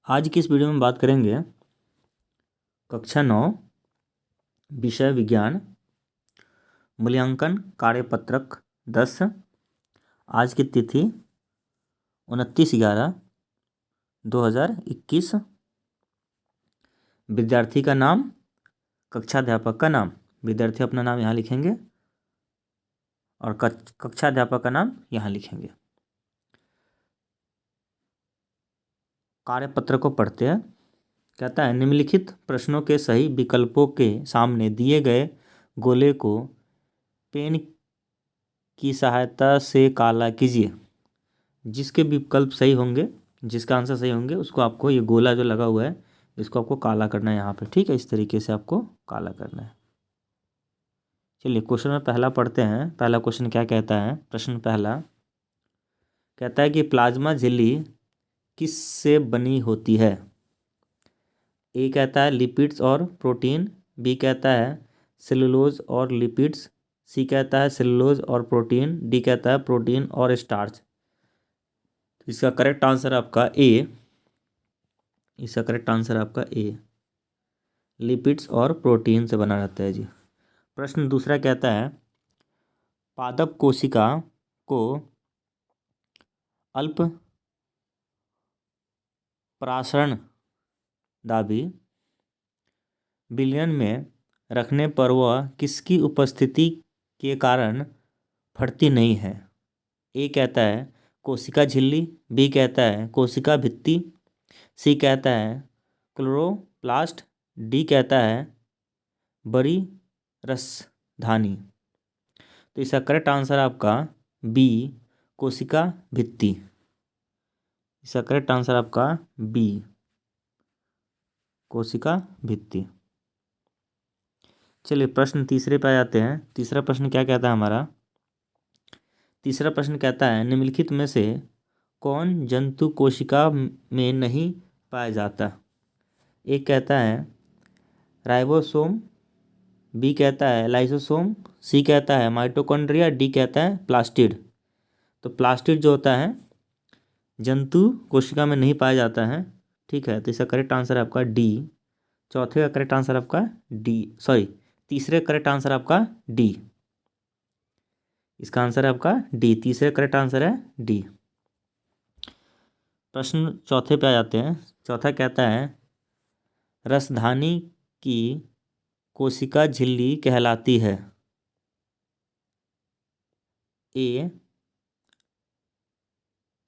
आज की इस वीडियो में बात करेंगे कक्षा 9 विषय विज्ञान मूल्यांकन कार्यपत्रक 10। आज की तिथि 29/11/2021। विद्यार्थी का नाम, कक्षाध्यापक का नाम। विद्यार्थी अपना नाम यहाँ लिखेंगे और कक्षाध्यापक का नाम यहाँ लिखेंगे। कार्यपत्र को पढ़ते हैं। कहता है निम्नलिखित प्रश्नों के सही विकल्पों के सामने दिए गए गोले को पेन की सहायता से काला कीजिए। जिसके विकल्प सही होंगे, जिसका आंसर सही होंगे, उसको आपको ये गोला जो लगा हुआ है इसको आपको काला करना है यहाँ पे। ठीक है, इस तरीके से आपको काला करना है। चलिए क्वेश्चन में पहला पढ़ते हैं। पहला क्वेश्चन क्या कहता है? प्रश्न पहला कहता है कि प्लाज्मा झिल्ली किस से बनी होती है? ए कहता है लिपिड्स और प्रोटीन, बी कहता है सेलुलोज और लिपिड्स, सी कहता है सेलुलोज और प्रोटीन, डी कहता है प्रोटीन और स्टार्च। इसका करेक्ट आंसर आपका ए। इसका करेक्ट आंसर आपका ए, लिपिड्स और प्रोटीन से बना रहता है जी। प्रश्न दूसरा कहता है पादप कोशिका को अल्प परासरण दाबी विलयन में रखने पर वह किसकी उपस्थिति के कारण फटती नहीं है? ए कहता है कोशिका झिल्ली, बी कहता है कोशिका भित्ति, सी कहता है क्लोरोप्लास्ट, डी कहता है बड़ी रसधानी। तो इसका करेक्ट आंसर आपका बी, कोशिका भित्ति। इसका करेक्ट आंसर आपका बी, कोशिका भित्ति। चलिए प्रश्न तीसरे पे आ जाते हैं। तीसरा प्रश्न क्या कहता है हमारा? तीसरा प्रश्न कहता है निम्नलिखित में से कौन जंतु कोशिका में नहीं पाया जाता? एक कहता है राइबोसोम, बी कहता है लाइसोसोम, सी कहता है माइटोकॉन्ड्रिया, डी कहता है प्लास्टिड। तो प्लास्टिड जो होता है जंतु कोशिका में नहीं पाया जाता है। ठीक है, तो इसका करेक्ट आंसर आपका डी। चौथे का करेक्ट आंसर आपका डी, सॉरी तीसरे करेक्ट आंसर आपका डी। इसका आंसर है आपका डी, तीसरे करेक्ट आंसर है डी। प्रश्न चौथे पे आ जाते हैं। चौथा कहता है रसधानी की कोशिका झिल्ली कहलाती है? ए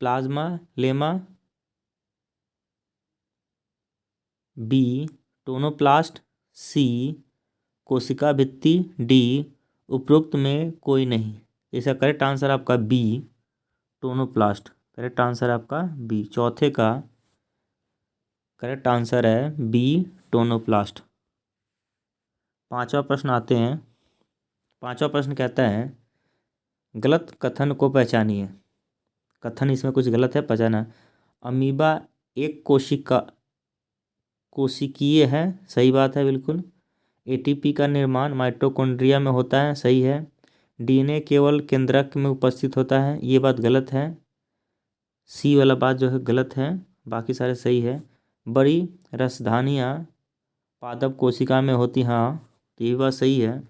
प्लाज्मा लेमा, बी टोनोप्लास्ट, सी कोशिका भित्ति, डी उपरोक्त में कोई नहीं। इसका करेक्ट आंसर आपका बी, टोनोप्लास्ट। करेक्ट आंसर आपका बी, चौथे का करेक्ट आंसर है बी, टोनोप्लास्ट। पांचवा प्रश्न आते हैं। पांचवा प्रश्न कहता है गलत कथन को पहचानिए। कथन इसमें कुछ गलत है, पहचाना। अमीबा एक कोशिकीय है, सही बात है बिल्कुल। एटीपी का निर्माण माइटोकॉन्ड्रिया में होता है, सही है। डीएनए केवल केंद्रक में उपस्थित होता है, ये बात गलत है। सी वाला बात जो है गलत है, बाकी सारे सही है। बड़ी रसधानियाँ पादप कोशिका में होती, हाँ तो ये बात सही है।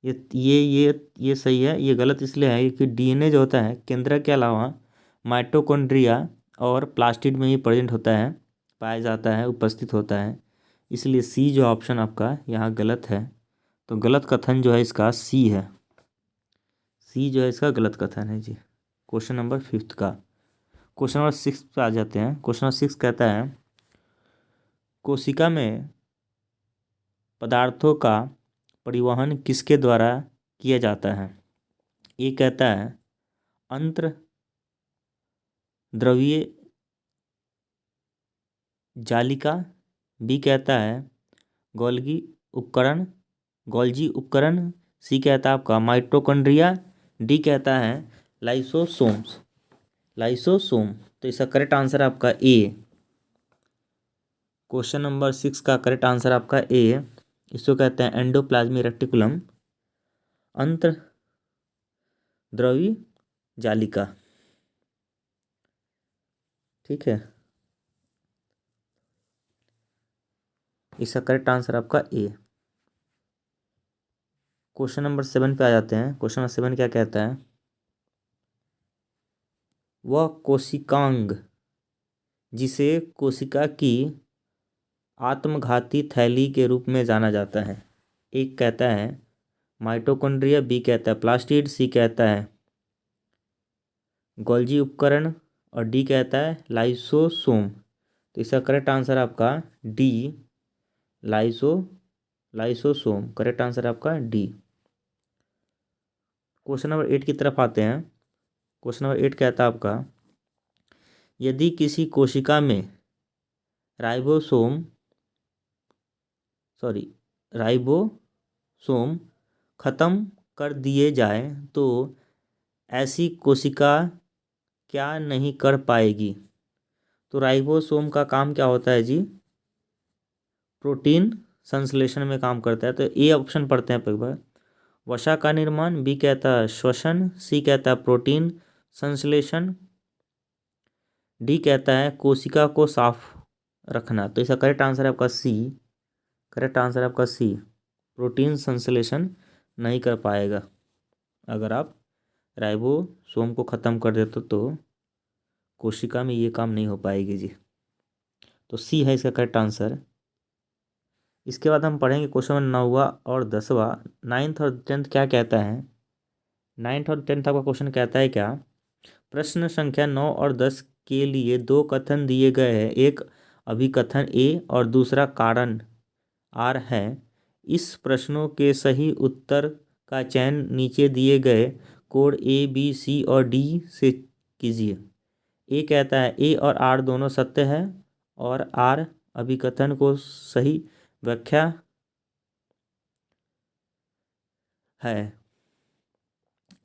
ये सही है। ये गलत इसलिए है कि डीएनए जो होता है केंद्रक के अलावा माइटोकॉन्ड्रिया और प्लास्टिड में ही प्रेजेंट होता है, पाया जाता है, उपस्थित होता है। इसलिए सी जो ऑप्शन आपका यहाँ गलत है। तो गलत कथन जो है इसका सी है। सी जो है इसका गलत कथन है जी। क्वेश्चन नंबर 5 का। क्वेश्चन नंबर 6 पे आ जाते हैं। क्वेश्चन नंबर 6 कहता है कोशिका में पदार्थों का परिवहन किसके द्वारा किया जाता है? ए कहता है अंतर द्रवीय जालिका, बी कहता है गोल्जी उपकरण, सी कहता है आपका माइटोकॉन्ड्रिया, डी कहता है लाइसोसोम। तो इसका करेक्ट आंसर आपका ए। क्वेश्चन नंबर 6 का करेक्ट आंसर आपका ए। इसको कहते हैं एंडोप्लाज्मिक रेटिकुलम, अंतर्द्रव्यी जालिका। ठीक है, इसका करेक्ट आंसर आपका ए। क्वेश्चन नंबर 7 पे आ जाते हैं। क्वेश्चन नंबर 7 क्या कहता है? वह कोशिकांग जिसे कोशिका की आत्मघाती थैली के रूप में जाना जाता है। एक कहता है माइटोकॉन्ड्रिया, बी कहता है प्लास्टिड, सी कहता है गोल्जी उपकरण और डी कहता है लाइसोसोम। तो इसका करेक्ट आंसर आपका डी, लाइसोसोम। करेक्ट आंसर आपका डी। क्वेश्चन नंबर 8 की तरफ आते हैं। क्वेश्चन नंबर 8 कहता है आपका यदि किसी कोशिका में राइबोसोम खत्म कर दिए जाए तो ऐसी कोशिका क्या नहीं कर पाएगी? तो राइबोसोम का काम क्या होता है जी? प्रोटीन संश्लेषण में काम करता है। तो ए ऑप्शन पढ़ते हैं एक बार। वसा का निर्माण, बी कहता है श्वसन, सी कहता है प्रोटीन संश्लेषण, डी कहता है कोशिका को साफ रखना। तो इसका करेक्ट आंसर है आपका सी। करेक्ट आंसर है आपका सी, प्रोटीन संश्लेषण नहीं कर पाएगा। अगर आप राइबोसोम को ख़त्म कर देते तो कोशिका में ये काम नहीं हो पाएगी जी। तो सी है इसका करेक्ट आंसर। इसके बाद हम पढ़ेंगे क्वेश्चन नंबर 9वां और 10वां। 9th और 10th क्या कहता है? 9th और 10th आपका क्वेश्चन कहता है क्या? प्रश्न संख्या 9 और 10 के लिए दो कथन दिए गए हैं। एक अभिकथन ए और दूसरा कारण आर है। इस प्रश्नों के सही उत्तर का चयन नीचे दिए गए कोड ए, बी, सी और डी से कीजिए। ए कहता है ए और आर दोनों सत्य है और आर अभिकथन को सही व्याख्या है।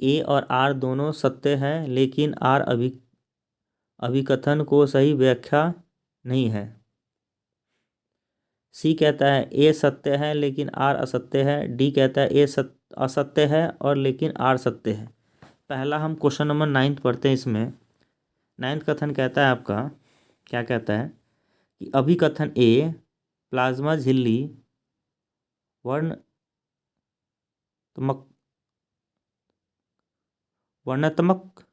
ए और आर दोनों सत्य है लेकिन आर अभिकथन को सही व्याख्या नहीं है। सी कहता है ए सत्य है लेकिन आर असत्य है। डी कहता है ए असत्य है और लेकिन आर सत्य है। पहला हम क्वेश्चन नंबर 9 पढ़ते हैं। इसमें 9th कथन कहता है आपका, क्या कहता है कि अभिकथन ए प्लाज्मा झिल्ली वर्णात्मक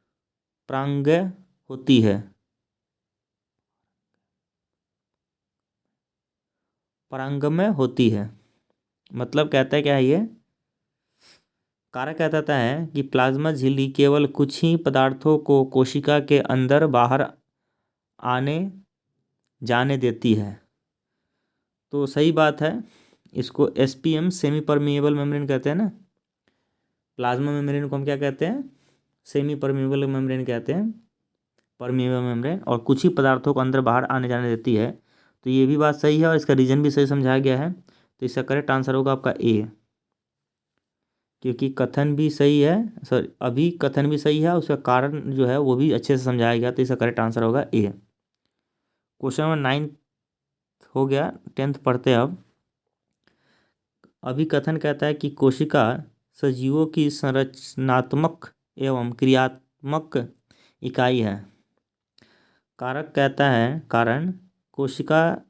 प्रांगय होती है। परांगमय होती है मतलब कहता है क्या है ये? कारक कहता है कि प्लाज्मा झिल्ली केवल कुछ ही पदार्थों को कोशिका के अंदर बाहर आने जाने देती है। तो सही बात है। इसको एसपीएम सेमी परमिएबल मेम्ब्रेन कहते हैं ना। प्लाज्मा मेम्ब्रेन को हम क्या कहते हैं? सेमी परमिएबल मेम्ब्रेन कहते हैं, परमिएबल मेम्ब्रेन। और कुछ ही पदार्थों को अंदर बाहर आने जाने देती है। तो ये भी बात सही है और इसका रीजन भी सही समझाया गया है। तो इसका करेक्ट आंसर होगा आपका ए, क्योंकि कथन भी सही है, सॉरी अभी कथन भी सही है, उसका कारण जो है वो भी अच्छे से समझाया गया। तो इसका करेक्ट आंसर होगा ए। क्वेश्चन नंबर 9 हो गया। 10th पढ़ते हैं अब। अभिकथन कहता है कि कोशिका सजीवों की संरचनात्मक एवं क्रियात्मक इकाई है। कारक कहता है कारण कोशिका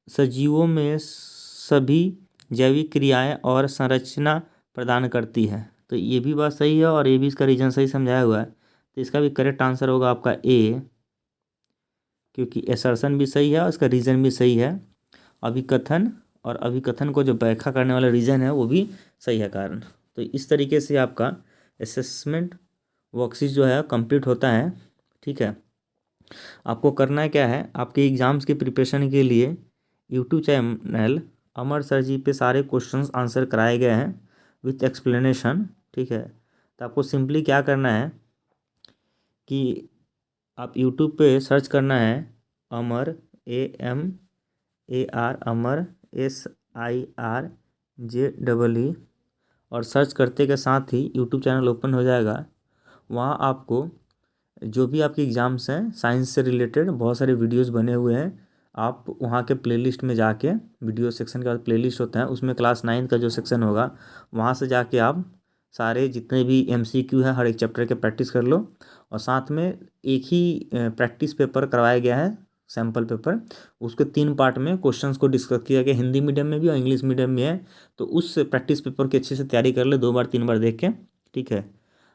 सजीवों में सभी जैविक क्रियाएं और संरचना प्रदान करती है। तो ये भी बात सही है और ये भी इसका रीजन सही समझाया हुआ है। तो इसका भी करेक्ट आंसर होगा आपका ए, क्योंकि एसर्शन भी सही है और इसका रीजन भी सही है। अभिकथन और अभिकथन को जो व्याख्या करने वाला रीजन है वो भी सही है कारण। तो इस तरीके से आपका असेसमेंट वर्कशीट जो है कंप्लीट होता है। ठीक है, आपको करना है क्या है, आपके एग्ज़ाम्स की प्रिपरेशन के लिए यूट्यूब चैनल अमर सर जी पे सारे क्वेश्चंस आंसर कराए गए हैं विथ एक्सप्लेनेशन। ठीक है, तो आपको सिंपली क्या करना है कि आप यूट्यूब पे सर्च करना है अमर AMAR अमर SIRJEE और सर्च करते के साथ ही यूट्यूब चैनल ओपन हो जाएगा। वहाँ आपको जो भी आपके एग्ज़ाम्स हैं साइंस से रिलेटेड बहुत सारे वीडियोस बने हुए हैं। आप वहाँ के प्लेलिस्ट में जाके, वीडियो सेक्शन के बाद प्लेलिस्ट होता है, उसमें क्लास 9 का जो सेक्शन होगा वहाँ से जाके आप सारे जितने भी MCQ हैं हर एक चैप्टर के प्रैक्टिस कर लो। और साथ में एक ही प्रैक्टिस पेपर करवाया गया है सैम्पल पेपर, उसके 3 पार्ट में क्वेश्चंस को डिस्कस किया गया, हिंदी मीडियम में भी और इंग्लिश मीडियम में है। तो उस प्रैक्टिस पेपर की अच्छे से तैयारी कर ले, 2 बार 3 बार देख के, ठीक है।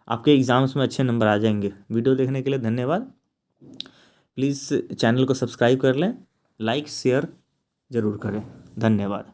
आपके एग्ज़ाम्स में अच्छे नंबर आ जाएंगे। वीडियो देखने के लिए धन्यवाद। प्लीज़ चैनल को सब्सक्राइब कर लें, लाइक शेयर ज़रूर करें। धन्यवाद।